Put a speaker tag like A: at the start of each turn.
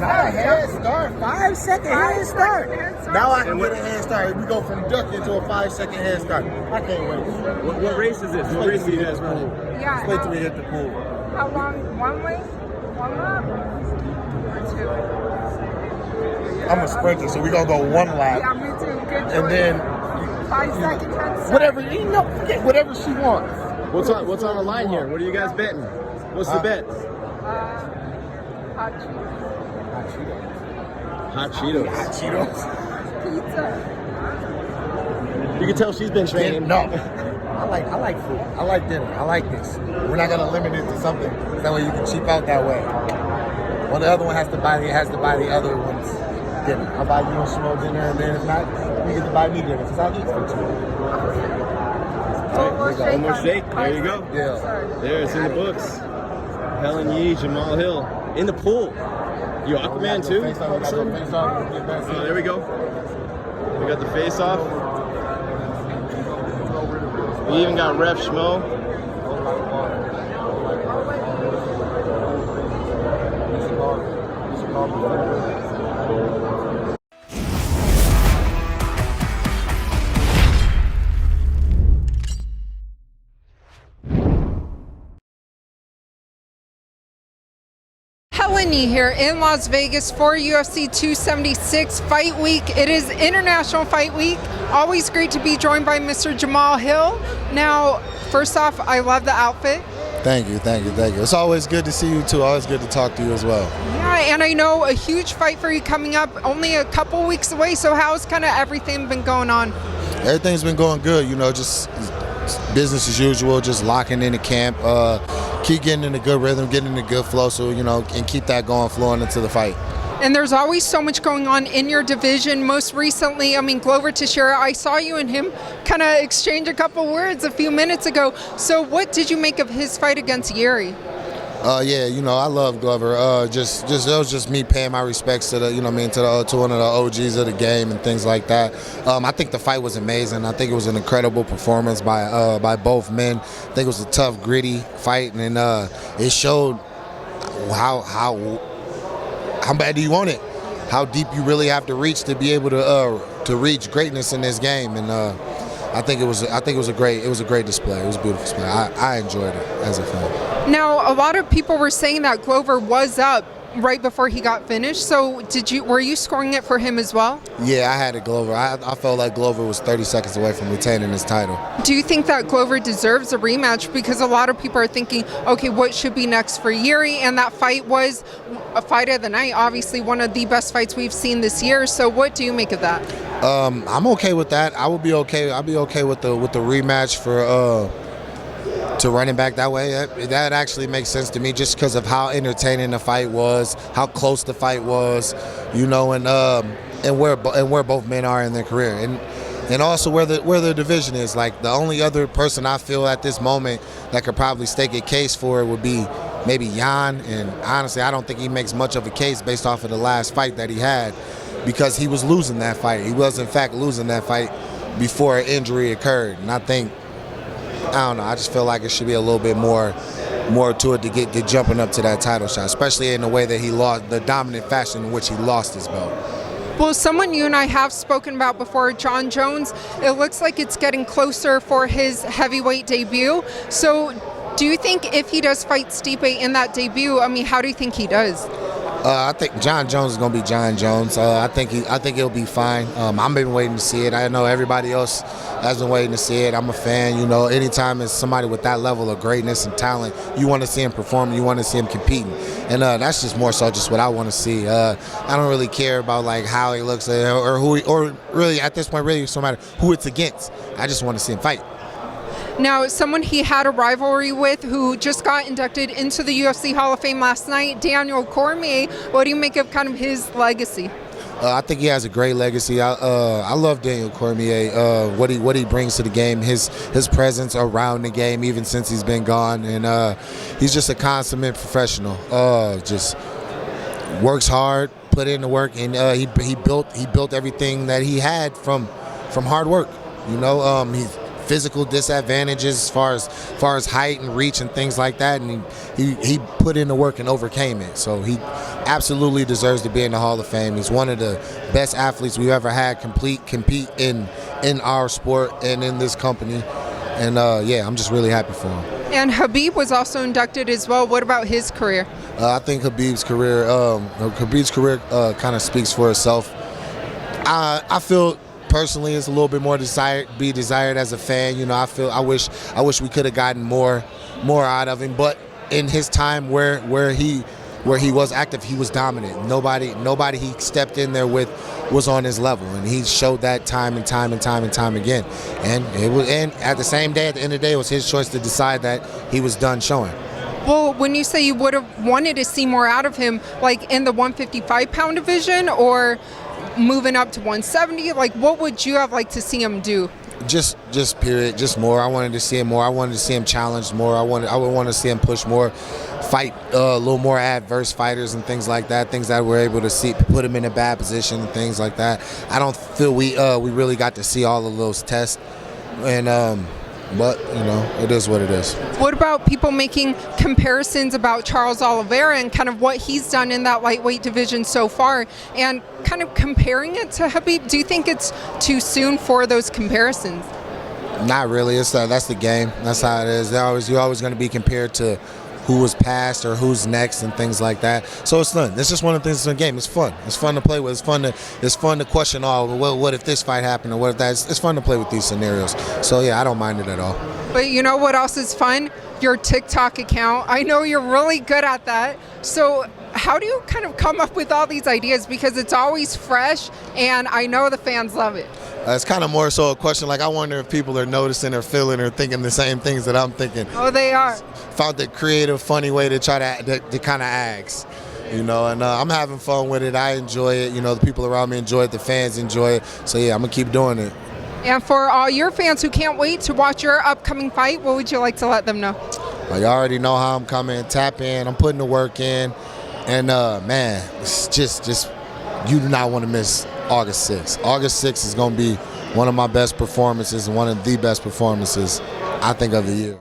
A: Not a head start. 5-second head start. Now I can get a head start. We go from ducking to a 5-second head start. I can't wait.
B: What race is this? What race do you guys run?
C: Yeah.
A: Wait till we hit the pool.
C: How long? One way? One lap? Or two?
A: I'm a sprinter, so we're going to go one lap.
C: Yeah, me too. Good choice.
A: And then
C: 5 seconds.
A: whatever, forget whatever she wants.
B: What's on the line here? What are you guys betting? What's the bet?
C: Hot Cheetos.
B: Hot Cheetos.
A: Hot Cheetos.
C: Pizza.
B: You can tell she's been training.
A: No. I like food. I like dinner. I like this. We're not gonna limit it to something. That way you can cheap out that way. Well, the other one has to buy the other one's dinner. I'll buy you a small dinner, and then if not, you get to buy me dinner because I'll eat for two.
B: One more shake. There you go.
A: Yeah.
B: There, it's in the books. Helen Yee, Jamahal Hill in the pool. You Aquaman too? Oh, there we go. We got the face off. We even got Ref Schmo.
C: Helen Yee here in Las Vegas for UFC 276 Fight Week. It is International Fight Week. Always great to be joined by Mr. Jamahal Hill. Now, first off, I love the outfit.
D: Thank you. It's always good to see you too. Always good to talk to you as well.
C: Yeah, and I know a huge fight for you coming up, only a couple weeks away. So how's kind of everything been going on?
D: Everything's been going good. Just business as usual. Just locking in the camp. Keep getting in a good rhythm, getting in a good flow. So and keep that going, flowing into the fight.
C: And there's always so much going on in your division. Most recently, Glover Teixeira, I saw you and him kind of exchange a couple words a few minutes ago. So what did you make of his fight against Jiri?
D: I love Glover. It was just me paying my respects to to one of the OGs of the game and things like that. I think the fight was amazing. I think it was an incredible performance by both men. I think it was a tough, gritty fight, and it showed how bad do you want it? How deep you really have to reach to be able to reach greatness in this game, and I think it was a great display. It was a beautiful display. I enjoyed it as a fan.
C: Now, a lot of people were saying that Glover was up right before he got finished. So were you scoring it for him as well?
D: Yeah, I had it Glover. I felt like Glover was 30 seconds away from retaining his title.
C: Do you think that Glover deserves a rematch? Because a lot of people are thinking, okay, what should be next for Jiri? And that fight was a fight of the night, obviously one of the best fights we've seen this year. So what do you make of that?
D: I'm okay with that. I would be okay. I'd be okay with the rematch for to running back that way. That actually makes sense to me, just because of how entertaining the fight was, how close the fight was, and where both men are in their career, and also where the division is. Like, the only other person I feel at this moment that could probably stake a case for it would be maybe Jan, and honestly, I don't think he makes much of a case based off of the last fight that he had, because he was losing that fight. He was in fact losing that fight before an injury occurred, and I don't know. I just feel like it should be a little bit more to it to get jumping up to that title shot, especially in the way that he lost, the dominant fashion in which he lost his belt.
C: Well, someone you and I have spoken about before, Jon Jones, it looks like it's getting closer for his heavyweight debut. So do you think if he does fight Stipe in that debut, how do you think he does?
D: I think Jon Jones is going to be Jon Jones. I think he'll be fine. I've been waiting to see it. I know everybody else has been waiting to see it. I'm a fan. Anytime it's somebody with that level of greatness and talent, you want to see him perform. You want to see him competing, and that's just more so just what I want to see. I don't really care about how he looks or who, or really at this point, really, no matter who it's against. I just want to see him fight.
C: Now, someone he had a rivalry with who just got inducted into the UFC Hall of Fame last night, Daniel Cormier. What do you make of kind of his legacy?
D: I think he has a great legacy. I love Daniel Cormier, what he brings to the game, his presence around the game, even since he's been gone, and he's just a consummate professional. Just works hard, put in the work, and he built everything that he had from hard work. He's physical disadvantages as far as height and reach and things like that, and he put in the work and overcame it. So he absolutely deserves to be in the Hall of Fame. He's one of the best athletes we've ever had compete in our sport and in this company. And yeah, I'm just really happy for him.
C: And Khabib was also inducted as well. What about his career?
D: I think Khabib's career kind of speaks for itself. I feel personally it's a little bit more desired as a fan. You know, I wish we could have gotten more out of him. But in his time where he was active, he was dominant. Nobody he stepped in there with was on his level, and he showed that time and time again. And at the same day, at the end of the day, it was his choice to decide that he was done showing.
C: Well, when you say you would have wanted to see more out of him, like in the 155-pound division or moving up to 170, like what would you have liked to see him do?
D: Just period, just more. I wanted to see him more. I wanted to see him challenged more. I would want to see him push more, fight a little more adverse fighters and things like that. Things that we're able to put him in a bad position and things like that. I don't feel we really got to see all of those tests, and but you know, it is what it is.
C: What about people making comparisons about Charles Oliveira and kind of what he's done in that lightweight division so far, and kind of comparing it to Khabib? Do you think it's too soon for those comparisons?
D: Not really. That's the game. That's how it is. You're always going to be compared to who was past or who's next and things like that. So it's fun. It's just one of the things in the game. It's fun. It's fun to play with. It's fun to question, what if this fight happened or what if that? It's fun to play with these scenarios. So yeah, I don't mind it at all.
C: But you know what else is fun? Your TikTok account. I know you're really good at that. So how do you kind of come up with all these ideas? Because it's always fresh, and I know the fans love it.
D: It's kind of more so a question like, I wonder if people are noticing or feeling or thinking the same things that I'm thinking.
C: Oh, they are.
D: Found the creative, funny way to try to kind of ask, you know, and I'm having fun with it. I enjoy it. You know, the people around me enjoy it. The fans enjoy it. So yeah, I'm gonna keep doing it.
C: And for all your fans who can't wait to watch your upcoming fight, what would you like to let them know?
D: You already know how I'm coming. Tap in. I'm putting the work in. And man, it's just you do not want to miss August 6th. August 6th is going to be one of my best performances and one of the best performances, I think, of the year.